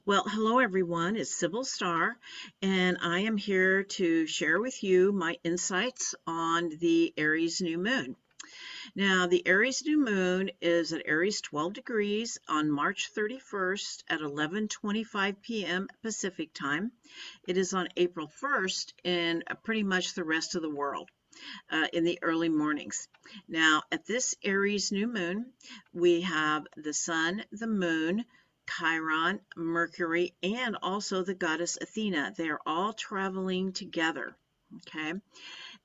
Well, hello everyone. It's Sybil Starr, and I am here to share with you my insights on the Aries New Moon. Now, the Aries New Moon is at Aries 12 degrees on March 31st at 11:25 p.m. Pacific time. It is on April 1st in pretty much the rest of the world. In the early mornings. Now, at this Aries new moon, we have the sun, the moon, Chiron, Mercury, and also the goddess Athena. They are all traveling together. Okay.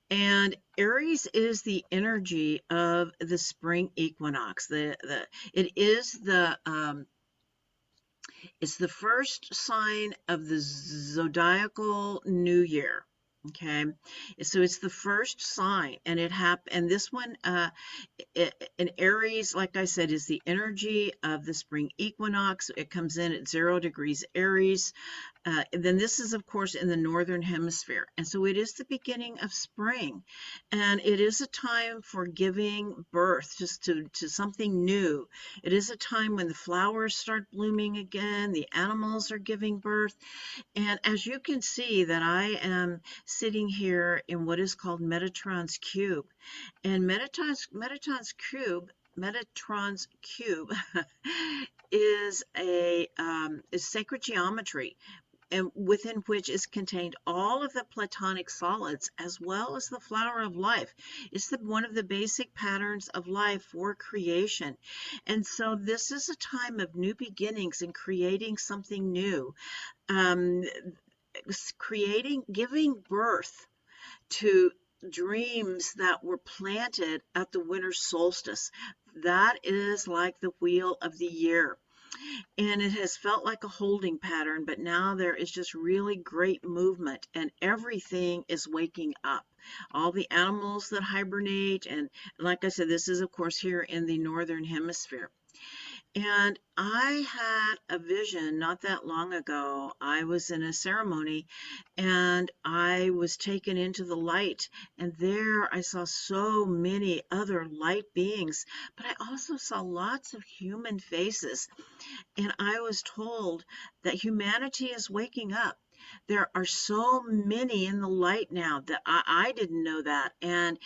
And Aries is the energy of the spring equinox. It is it's the first sign of the zodiacal new year. Okay, so it's the first sign, and and this one, in Aries, like I said, is the energy of the spring equinox. It comes in at 0 degrees Aries. And then this is, of course, in the northern hemisphere. And so it is the beginning of spring. And it is a time for giving birth just to something new. It is a time when the flowers start blooming again, the animals are giving birth. And as you can see that I am sitting here in what is called Metatron's cube. And Metatron's cube is is sacred geometry, and within which is contained all of the platonic solids as well as the flower of life. It's one of the basic patterns of life for creation. And so this is a time of new beginnings and creating something new. Um, Giving birth to dreams that were planted at the winter solstice. That is like the wheel of the year. And it has felt like a holding pattern, but now there is just really great movement and everything is waking up. All the animals that hibernate, and like I said, this is of course here in the northern hemisphere. And I had a vision not that long ago. I was in a ceremony and I was taken into the light. And there I saw so many other light beings, but I also saw lots of human faces. And I was told that humanity is waking up. There are so many in the light now that I didn't know that. And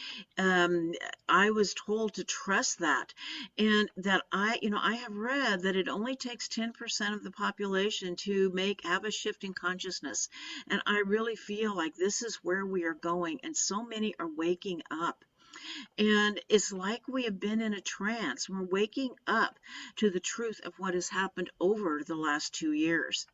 I was told to trust that. And that I have read that it only takes 10% of the population to have a shift in consciousness. And I really feel like this is where we are going. And so many are waking up. And it's like we have been in a trance. We're waking up to the truth of what has happened over the last 2 years.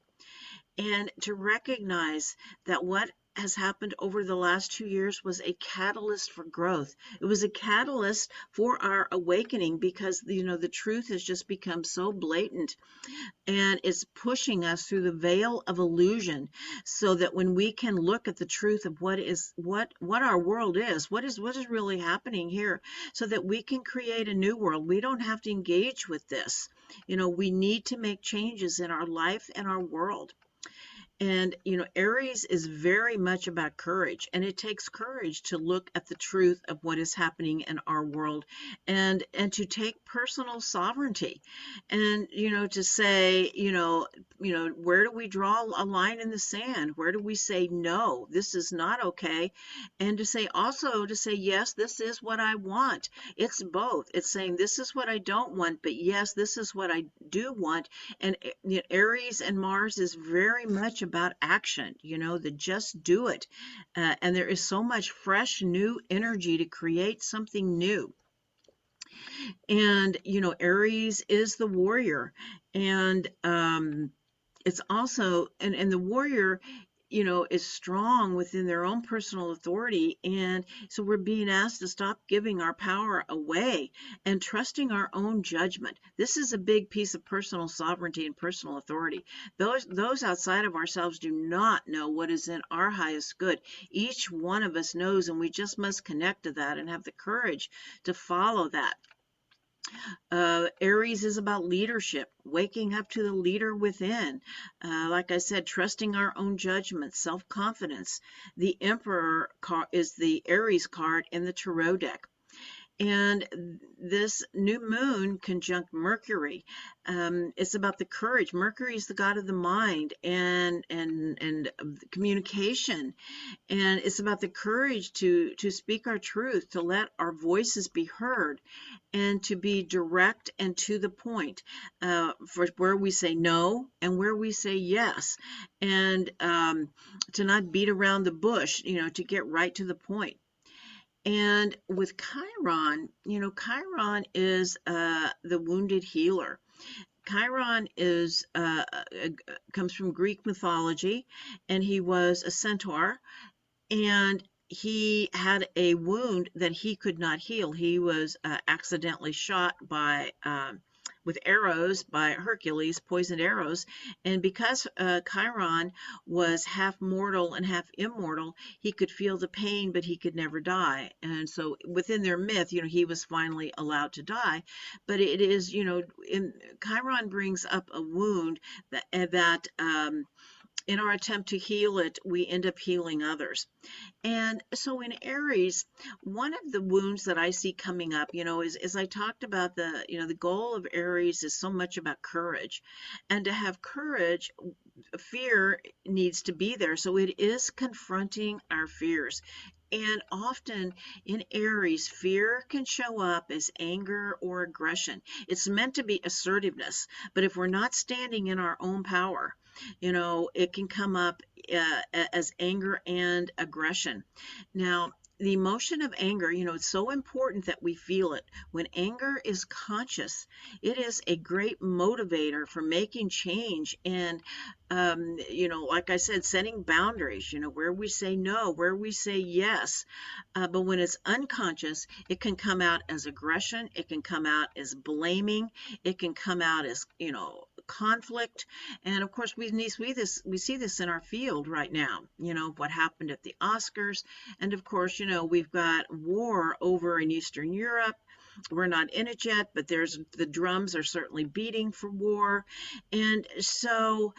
And to recognize that what has happened over the last 2 years was a catalyst for growth. It was a catalyst for our awakening because, the truth has just become so blatant and it's pushing us through the veil of illusion so that when we can look at the truth of what our world is, what is really happening here, so that we can create a new world. We don't have to engage with this. We need to make changes in our life and our world. And, Aries is very much about courage, and it takes courage to look at the truth of what is happening in our world and to take personal sovereignty and, to say, where do we draw a line in the sand? Where do we say, no, this is not okay? And to say yes, this is what I want. It's both. It's saying, this is what I don't want, but yes, this is what I do want. And Aries and Mars is very much about action, the just do it. And there is so much fresh new energy to create something new. And, Aries is the warrior. And it's also, and the warrior, is strong within their own personal authority. And so we're being asked to stop giving our power away and trusting our own judgment. This is a big piece of personal sovereignty and personal authority. Those outside of ourselves do not know what is in our highest good. Each one of us knows, and we just must connect to that and have the courage to follow that. Aries is about leadership, waking up to the leader within. Like I said, trusting our own judgment, self-confidence. The Emperor is the Aries card in the Tarot deck. And this new moon conjunct Mercury. It's about the courage. Mercury is the god of the mind and communication, and it's about the courage to speak our truth, to let our voices be heard, and to be direct and to the point, for where we say no and where we say yes, and to not beat around the bush, to get right to the point. And with Chiron, Chiron is the wounded healer. Chiron is comes from Greek mythology, and he was a centaur, and he had a wound that he could not heal. He was accidentally shot by with arrows by Hercules, poisoned arrows, and because Chiron was half mortal and half immortal, he could feel the pain, but he could never die. And so, within their myth, he was finally allowed to die. But it is, Chiron brings up a wound that in our attempt to heal it, we end up healing others. And so in Aries, one of the wounds that I see coming up, is as I talked about the goal of Aries is so much about courage. And to have courage, fear needs to be there. So it is confronting our fears. And often in Aries, fear can show up as anger or aggression. It's meant to be assertiveness, but if we're not standing in our own power, it can come up as anger and aggression. Now, the emotion of anger, it's so important that we feel it. When anger is conscious, it is a great motivator for making change and, like I said, setting boundaries, where we say no, where we say yes. But when it's unconscious, it can come out as aggression, it can come out as blaming, it can come out as, conflict. And of course, we see this in our field right now, what happened at the Oscars. And of course, we've got war over in Eastern Europe. We're not in it yet, but the drums are certainly beating for war. And so,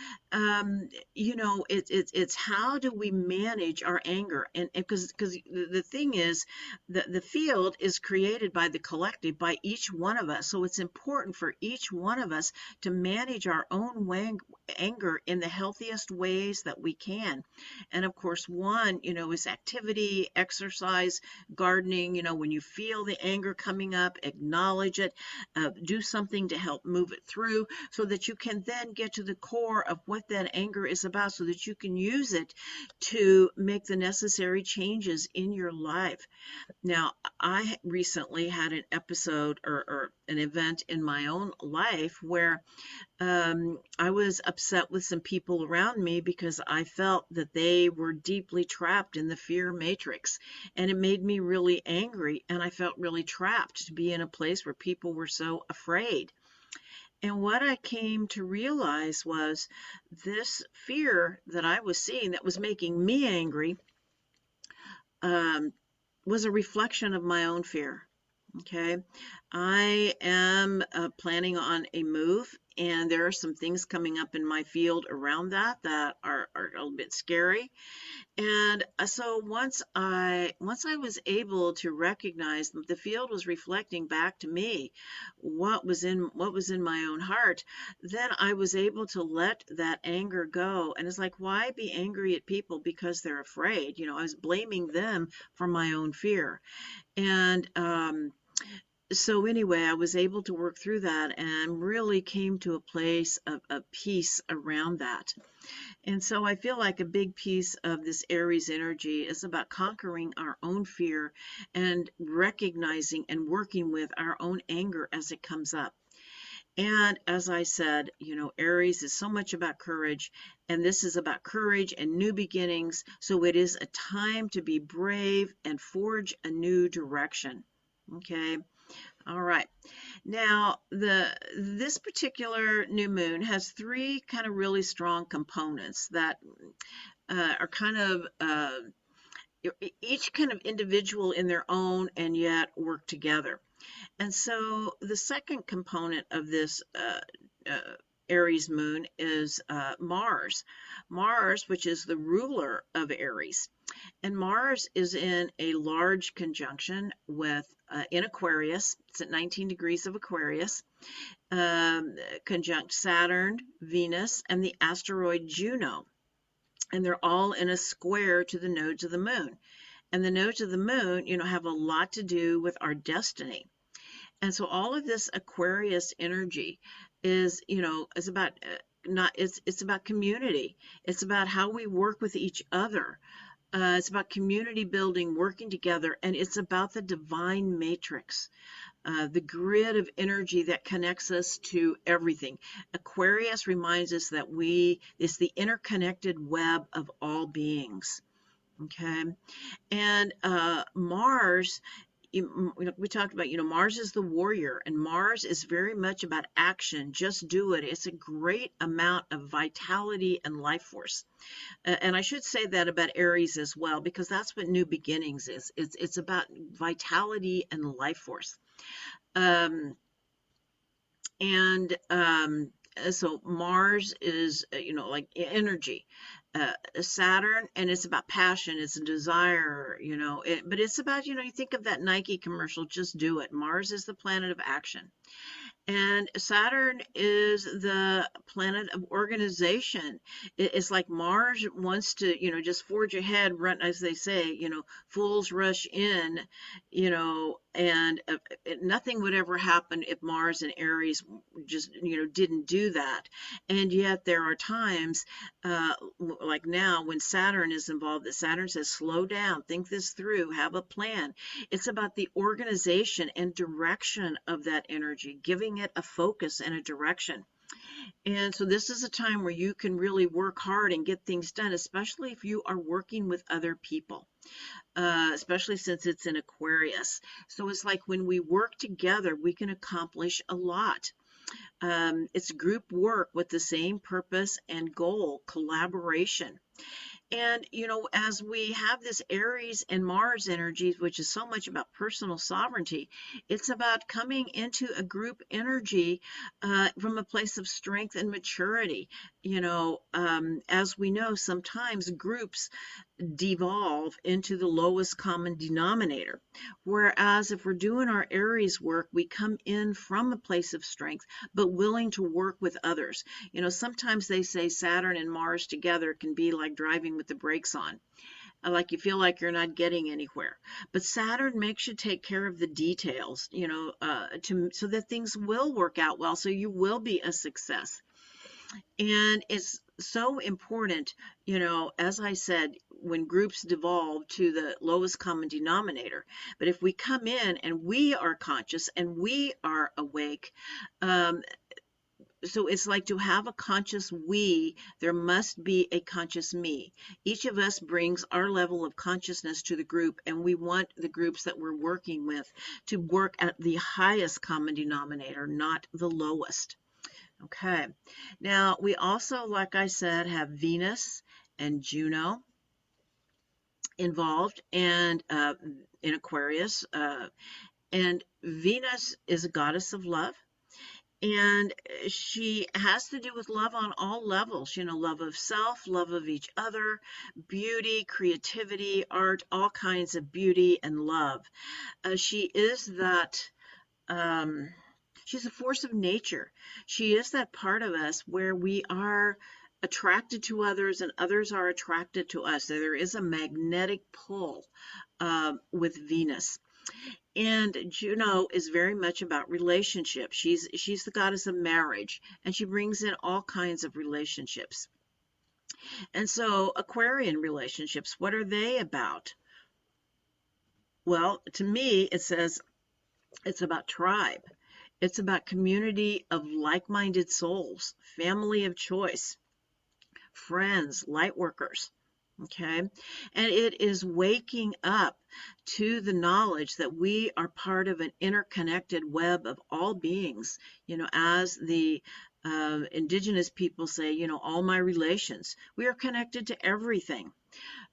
it's how do we manage our anger? And because the thing is, the field is created by the collective, by each one of us. So it's important for each one of us to manage our own anger in the healthiest ways that we can. And of course, one, is activity, exercise, gardening. When you feel the anger coming up, acknowledge it, do something to help move it through so that you can then get to the core of what that anger is about so that you can use it to make the necessary changes in your life. Now, I recently had an episode or an event in my own life where I was upset with some people around me because I felt that they were deeply trapped in the fear matrix. And it made me really angry, and I felt really trapped to be in a place where people were so afraid. And what I came to realize was this fear that I was seeing that was making me angry um, was a reflection of my own fear. Okay, I am planning on a move, and there are some things coming up in my field around that are a little bit scary. And so once I was able to recognize that the field was reflecting back to me what was in my own heart, then I was able to let that anger go. And it's like, why be angry at people because they're afraid? I was blaming them for my own fear. And so anyway, I was able to work through that and really came to a place of peace around that. And so I feel like a big piece of this Aries energy is about conquering our own fear and recognizing and working with our own anger as it comes up. And as I said, Aries is so much about courage, and this is about courage and new beginnings. So it is a time to be brave and forge a new direction. Okay. All right. Now, this particular new moon has three kind of really strong components that are kind of each kind of individual in their own and yet work together. And so the second component of this Aries moon is Mars. Mars, which is the ruler of Aries. And Mars is in a large conjunction with in Aquarius. It's at 19 degrees of Aquarius, conjunct Saturn, Venus, and the asteroid Juno. And they're all in a square to the nodes of the moon. And the nodes of the moon, have a lot to do with our destiny. And so all of this Aquarius energy is about not it's about community. It's about how we work with each other. It's about community building, working together, and it's about the divine matrix, the grid of energy that connects us to everything. Aquarius reminds us that it's the interconnected web of all beings. Okay, and Mars, we talked about, Mars is the warrior, and Mars is very much about action. Just do it. It's a great amount of vitality and life force. And I should say that about Aries as well, because that's what New Beginnings is. It's about vitality and life force. Um, and so Mars is, like energy. Saturn, and it's about passion, it's a desire, but it's about, you think of that Nike commercial, just do it. Mars is the planet of action. And Saturn is the planet of organization. It's like Mars wants to, just forge ahead, run, as they say, fools rush in, and nothing would ever happen if Mars and Aries just, didn't do that. And yet there are times, like now, when Saturn is involved, that Saturn says, slow down, think this through, have a plan. It's about the organization and direction of that energy, giving it a focus and a direction. And so this is a time where you can really work hard and get things done, especially if you are working with other people, especially since it's in Aquarius. So it's like when we work together, we can accomplish a lot. It's group work with the same purpose and goal, collaboration. And, as we have this Aries and Mars energies, which is so much about personal sovereignty, it's about coming into a group energy from a place of strength and maturity. As we know, sometimes groups devolve into the lowest common denominator. Whereas if we're doing our Aries work, we come in from a place of strength, but willing to work with others. Sometimes they say Saturn and Mars together can be like driving with the brakes on. Like you feel like you're not getting anywhere. But Saturn makes you take care of the details, so that things will work out well, so you will be a success. And it's so important, as I said, when groups devolve to the lowest common denominator. But if we come in and we are conscious and we are awake, so it's like to have a conscious we, there must be a conscious me. Each of us brings our level of consciousness to the group, and we want the groups that we're working with to work at the highest common denominator, not the lowest. Okay, now we also, like I said, have Venus and Juno involved, and in Aquarius, and Venus is a goddess of love, and she has to do with love on all levels, love of self, love of each other, beauty, creativity, art, all kinds of beauty and love. She is that. She's a force of nature. She is that part of us where we are attracted to others and others are attracted to us. So there is a magnetic pull with Venus. And Juno is very much about relationships. She's the goddess of marriage, and she brings in all kinds of relationships. And so Aquarian relationships, what are they about? Well, to me, it says it's about tribe. It's about community of like-minded souls, family of choice, friends, light workers. Okay, and it is waking up to the knowledge that we are part of an interconnected web of all beings, as the indigenous people say, all my relations. We are connected to everything.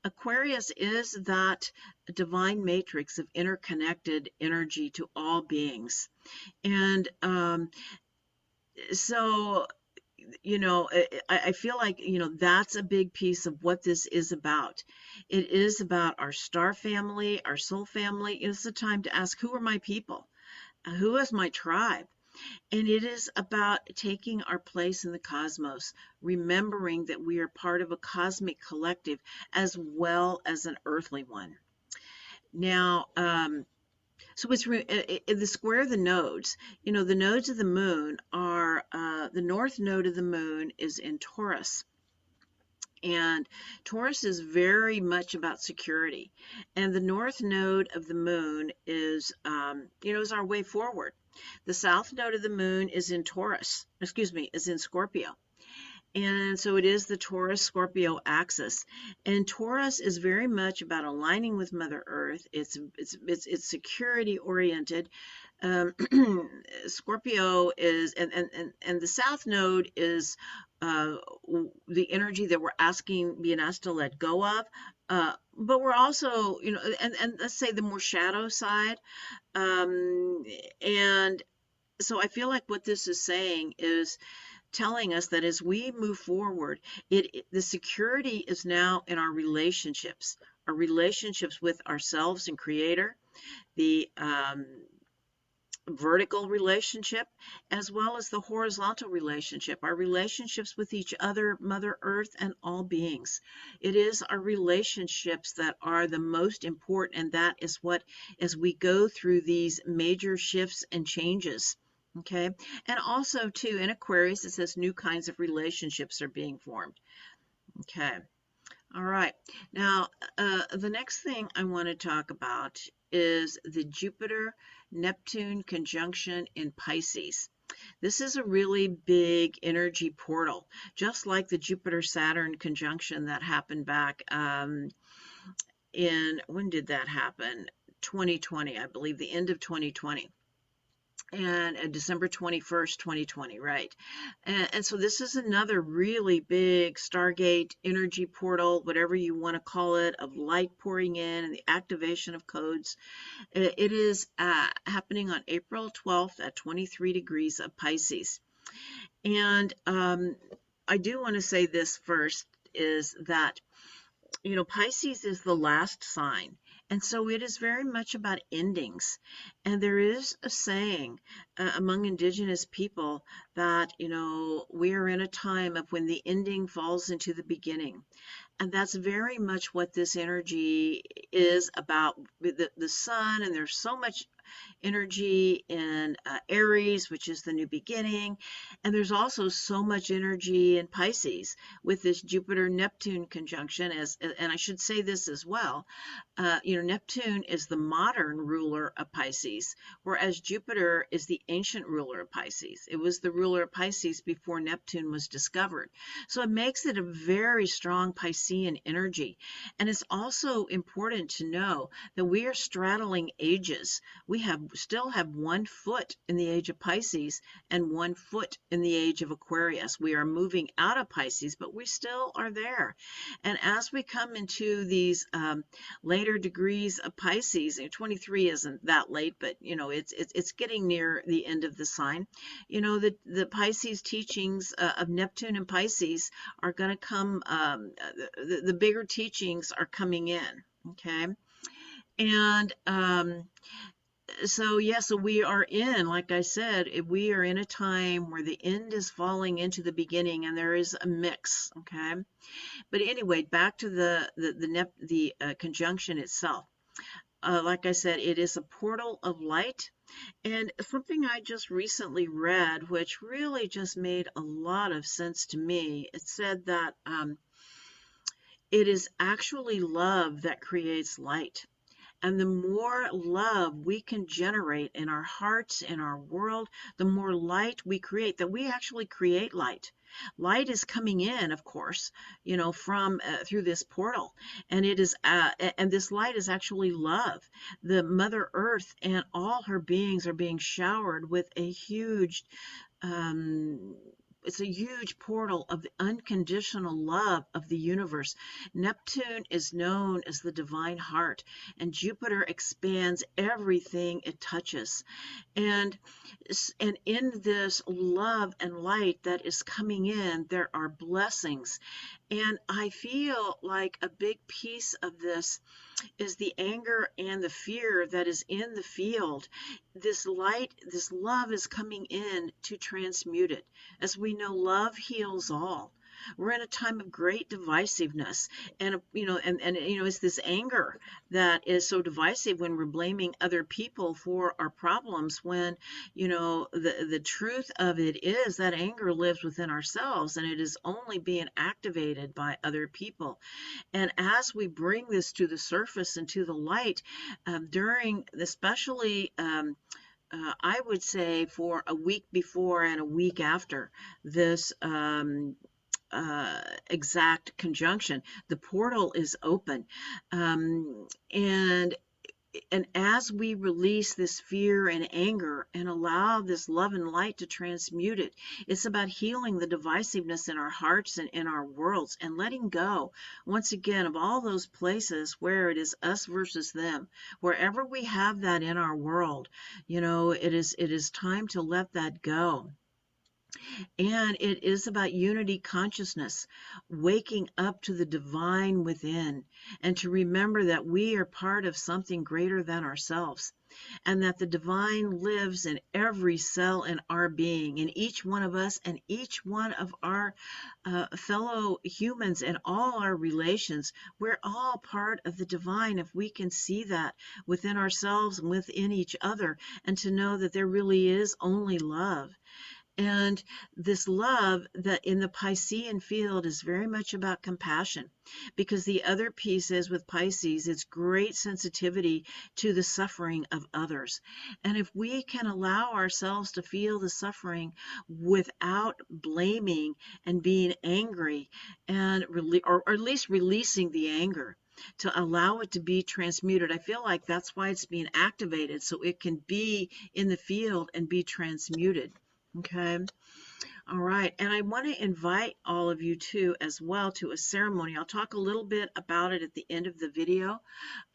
Aquarius is that divine matrix of interconnected energy to all beings. And so I feel like, that's a big piece of what this is about. It is about our star family, our soul family. It's the time to ask, who are my people? Who is my tribe? And it is about taking our place in the cosmos, remembering that we are part of a cosmic collective as well as an earthly one. Now, so it's the square of the nodes. The nodes of the moon are the north node of the moon is in Taurus. And Taurus is very much about security. And the north node of the moon is our way forward. The south node of the moon is in Taurus, excuse me, is in Scorpio. And so it is the Taurus Scorpio axis. And Taurus is very much about aligning with Mother Earth. It's security oriented. Um, Scorpio is, and the South Node is the energy that we're being asked to let go of. But we're also, and let's say the more shadow side. And so I feel like what this is saying is telling us that as we move forward, the security is now in our relationships with ourselves and Creator, the vertical relationship, as well as the horizontal relationship, our relationships with each other, Mother Earth, and all beings. It is our relationships that are the most important, and that is what, as we go through these major shifts and changes. Okay, and also too in Aquarius it says new kinds of relationships are being formed. Okay, all right. Now the next thing I want to talk about is the Jupiter-Neptune conjunction in Pisces. This is a really big energy portal, just like the Jupiter-Saturn conjunction that happened back when did that happen? 2020, I believe, the end of 2020. And December 21st, 2020, right? And so this is another really big Stargate energy portal, whatever you want to call it, of light pouring in and the activation of codes. It is happening on April 12th at 23 degrees of Pisces. And I do want to say this first, is that Pisces is the last sign. And so it is very much about endings. And there is a saying among indigenous people that, we are in a time of when the ending falls into the beginning. And that's very much what this energy is about, the sun. And there's so much energy in Aries, which is the new beginning. And there's also so much energy in Pisces with this Jupiter-Neptune conjunction. And I should say this as well, Neptune is the modern ruler of Pisces, whereas Jupiter is the ancient ruler of Pisces. It was the ruler of Pisces before Neptune was discovered. So it makes it a very strong Piscean energy. And it's also important to know that we are straddling ages. We still have 1 foot in the age of Pisces and 1 foot in the age of Aquarius. We are moving out of Pisces, but we still are there. And as we come into these later degrees of Pisces, 23 isn't that late, but it's getting near the end of the sign. The Pisces teachings of Neptune and Pisces are going to come. The bigger teachings are coming in. Okay, and so we are in, like I said, we are in a time where the end is falling into the beginning, and there is a mix. Okay, but anyway, back to the conjunction itself. Like I said, it is a portal of light. And something I just recently read, which really just made a lot of sense to me, it said that it is actually love that creates light. And the more love we can generate in our hearts, in our world, the more light we create, that we actually create light. Light is coming in, of course, from through this portal, and it is, and this light is actually love. The Mother Earth and all her beings are being showered with a huge it's a huge portal of the unconditional love of the universe. Neptune is known as the divine heart, and Jupiter expands everything it touches. And and in this love and light that is coming in, there are blessings. And I feel like a big piece of this is the anger and the fear that is in the field. This light, this love is coming in to transmute it. As we know, love heals all. We're in a time of great divisiveness, and it's this anger that is so divisive when we're blaming other people for our problems. When the truth of it is that anger lives within ourselves, and it is only being activated by other people. And as we bring this to the surface and to the light, during, especially, I would say for a week before and a week after this exact conjunction, the portal is open. And as we release this fear and anger and allow this love and light to transmute it, it's about healing the divisiveness in our hearts and in our worlds, and letting go, once again, of all those places where it is us versus them. Wherever we have that in our world, it is time to let that go. And it is about unity consciousness, waking up to the divine within, and to remember that we are part of something greater than ourselves, and that the divine lives in every cell in our being, in each one of us and each one of our fellow humans and all our relations. We're all part of the divine if we can see that within ourselves and within each other, and to know that there really is only love. And this love that in the Piscean field is very much about compassion, because the other piece is with Pisces, it's great sensitivity to the suffering of others. And if we can allow ourselves to feel the suffering without blaming and being angry, and or at least releasing the anger, to allow it to be transmuted. I feel like that's why it's being activated, so it can be in the field and be transmuted. Okay. All right. And I want to invite all of you too as well to a ceremony. I'll talk a little bit about it at the end of the video.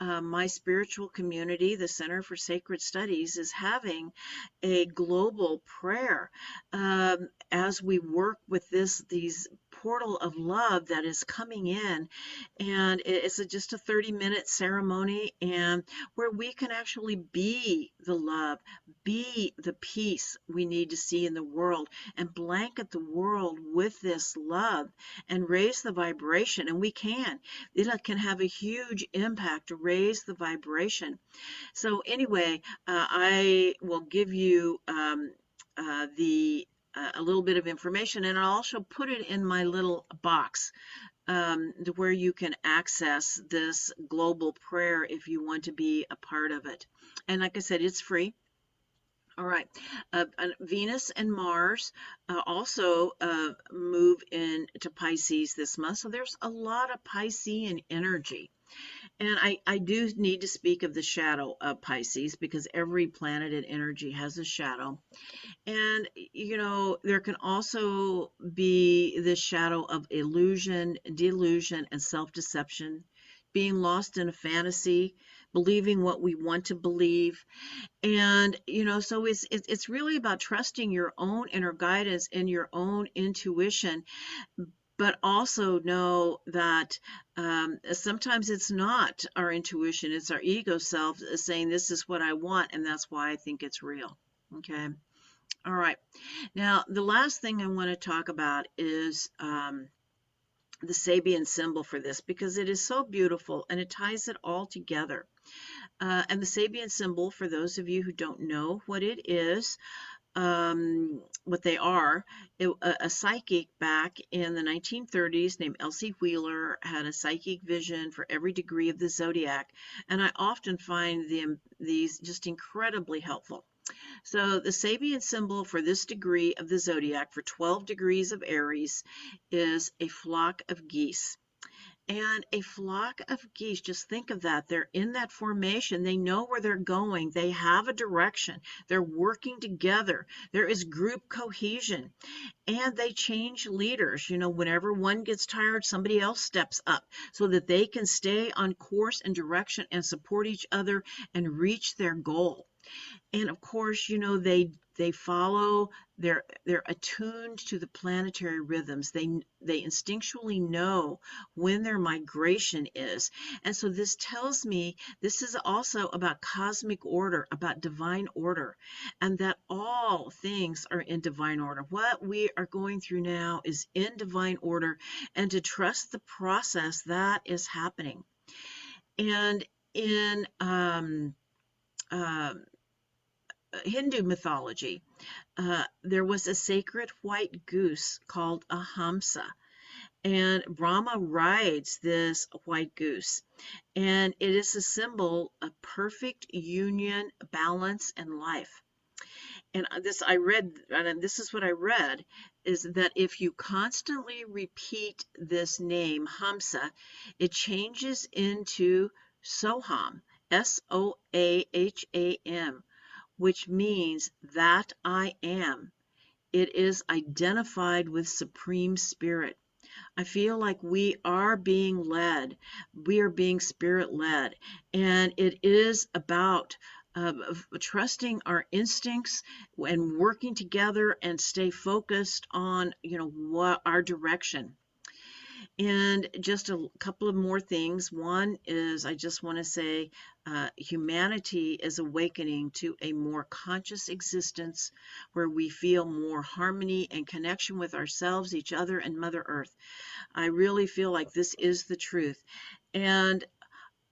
My spiritual community, the Center for Sacred Studies, is having a global prayer as we work with these portal of love that is coming in. And it's just a 30-minute ceremony, and where we can actually be the love, be the peace we need to see in the world, and blanket the world with this love and raise the vibration. And it can have a huge impact to raise the vibration. So anyway, I will give you a little bit of information, and I'll also put it in my little box where you can access this global prayer if you want to be a part of it. And like I said, it's free. All right. Venus and Mars also move into Pisces this month. So there's a lot of Piscean energy. And I do need to speak of the shadow of Pisces, because every planet and energy has a shadow. And, there can also be the shadow of illusion, delusion, and self-deception, being lost in a fantasy, believing what we want to believe. And, so it's really about trusting your own inner guidance and your own intuition, but also know that sometimes it's not our intuition, it's our ego self saying, this is what I want, and that's why I think it's real. Okay. All right. Now, the last thing I want to talk about is the Sabian symbol for this, because it is so beautiful and it ties it all together. And the Sabian symbol, for those of you who don't know what it is, what they are, a psychic back in the 1930s named Elsie Wheeler had a psychic vision for every degree of the zodiac, and I often find these just incredibly helpful. So the Sabian symbol for this degree of the zodiac, for 12 degrees of Aries, is a flock of geese. And a flock of geese, just think of that. They're in that formation. They know where they're going. They have a direction. They're working together. There is group cohesion. And they change leaders. You know, whenever one gets tired, somebody else steps up so that they can stay on course and direction and support each other and reach their goal. And of course, you know, they follow, they're attuned to the planetary rhythms. They instinctually know when their migration is. And so this tells me this is also about cosmic order, about divine order, and that all things are in divine order. What we are going through now is in divine order, and to trust the process that is happening. And in uh, Hindu mythology, there was a sacred white goose called a Hamsa, and Brahma rides this white goose, and it is a symbol of perfect union, balance, and life. And this is what I read, is that if you constantly repeat this name, Hamsa, it changes into Soham, Soaham, which means that I am. It is identified with Supreme Spirit. I feel like we are being led. We are being spirit led. And it is about trusting our instincts and working together and stay focused on, you know, what our direction. And just a couple of more things. One is I just want to say humanity is awakening to a more conscious existence where we feel more harmony and connection with ourselves, each other, and Mother Earth. I really feel like this is the truth. And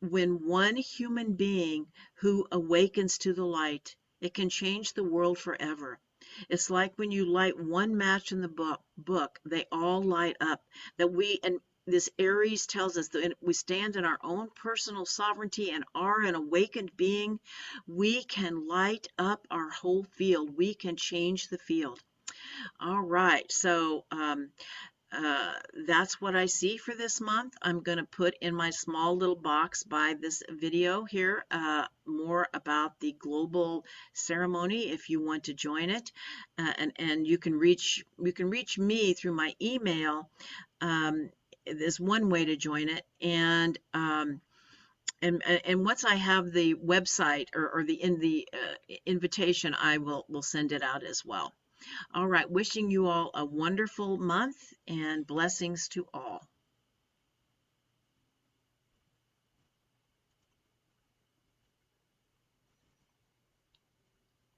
when one human being who awakens to the light, it can change the world forever. It's like when you light one match in the book, they all light up. That we, and this Aries tells us that we stand in our own personal sovereignty and are an awakened being. We can light up our whole field. We can change the field. All right, so that's what I see for this month. I'm going to put in my small little box by this video here more about the global ceremony if you want to join it, and you can reach me through my email. There's one way to join it, and once I have the website or the invitation, I will send it out as well. All right, wishing you all a wonderful month and blessings to all.